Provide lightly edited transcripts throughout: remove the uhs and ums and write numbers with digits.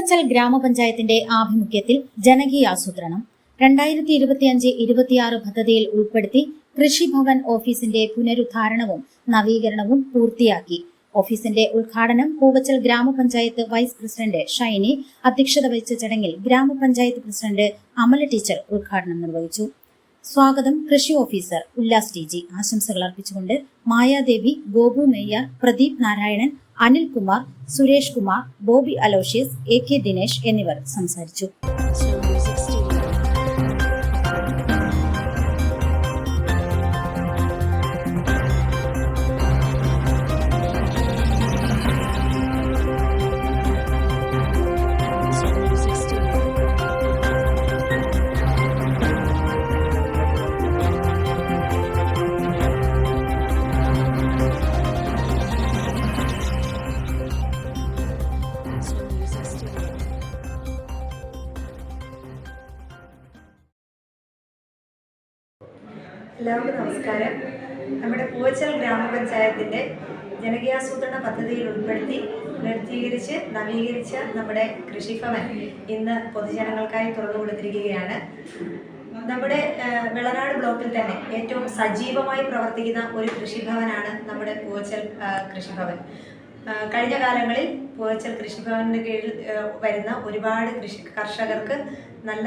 പൂവച്ചൽ ഗ്രാമപഞ്ചായത്തിന്റെ ആഭിമുഖ്യത്തിൽ ജനകീയാസൂത്രണം 2025-26 പദ്ധതിയിൽ ഉൾപ്പെടുത്തി കൃഷിഭവൻ ഓഫീസിന്റെ പുനരുദ്ധാരണവും നവീകരണവും പൂർത്തിയാക്കി. ഓഫീസിന്റെ ഉദ്ഘാടനം പൂവച്ചൽ ഗ്രാമപഞ്ചായത്ത് വൈസ് പ്രസിഡന്റ് ഷൈനി അധ്യക്ഷത വഹിച്ച ചടങ്ങിൽ ഗ്രാമപഞ്ചായത്ത് പ്രസിഡന്റ് അമല ടീച്ചർ ഉദ്ഘാടനം നിർവഹിച്ചു. സ്വാഗതം കൃഷി ഓഫീസർ ഉല്ലാസ് ടി.ജി. ആശംസകൾ അർപ്പിച്ചുകൊണ്ട് മായാദേവി, ഗോപു നെയ്യാർ, പ്രദീപ് നാരായണൻ, അനിൽകുമാർ, സുരേഷ് കുമാർ, ബോബി അലോഷ്യസ്, എ.കെ. ദിനേശ് എന്നിവർ സംസാരിച്ചു. എല്ലാവർക്കും നമസ്കാരം. നമ്മുടെ പൂവച്ചൽ ഗ്രാമപഞ്ചായത്തിൻ്റെ ജനകീയാസൂത്രണ പദ്ധതിയിൽ ഉൾപ്പെടുത്തി പൂർത്തീകരിച്ച് നവീകരിച്ച നമ്മുടെ കൃഷിഭവൻ ഇന്ന് പൊതുജനങ്ങൾക്കായി തുറന്നു കൊടുത്തിരിക്കുകയാണ്. നമ്മുടെ വെളനാട് ബ്ലോക്കിൽ തന്നെ ഏറ്റവും സജീവമായി പ്രവർത്തിക്കുന്ന ഒരു കൃഷിഭവനാണ് നമ്മുടെ പൂവച്ചൽ കൃഷിഭവൻ. കഴിഞ്ഞ കാലങ്ങളിൽ പൂവച്ചൽ കൃഷിഭവനിന് കീഴിൽ വരുന്ന ഒരുപാട് കർഷകർക്ക് നല്ല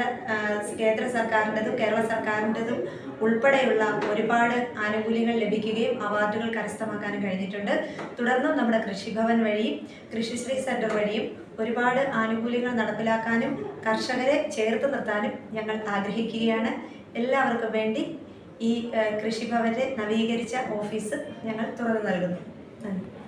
കേന്ദ്ര സർക്കാരിൻ്റെതും കേരള സർക്കാരിൻ്റെതും ഉൾപ്പെടെയുള്ള ഒരുപാട് ആനുകൂല്യങ്ങൾ ലഭിക്കുകയും അവാർഡുകൾ കരസ്ഥമാക്കാനും കഴിഞ്ഞിട്ടുണ്ട്. തുടർന്നും നമ്മുടെ കൃഷിഭവൻ വഴിയും കൃഷിശ്രീ സെൻറ്റർ വഴിയും ഒരുപാട് ആനുകൂല്യങ്ങൾ നടപ്പിലാക്കാനും കർഷകരെ ചേർത്ത് നിർത്താനും ഞങ്ങൾ ആഗ്രഹിക്കുകയാണ്. എല്ലാവർക്കും വേണ്ടി ഈ കൃഷിഭവൻ്റെ നവീകരിച്ച ഓഫീസ് ഞങ്ങൾ തുറന്നു നൽകുന്നു.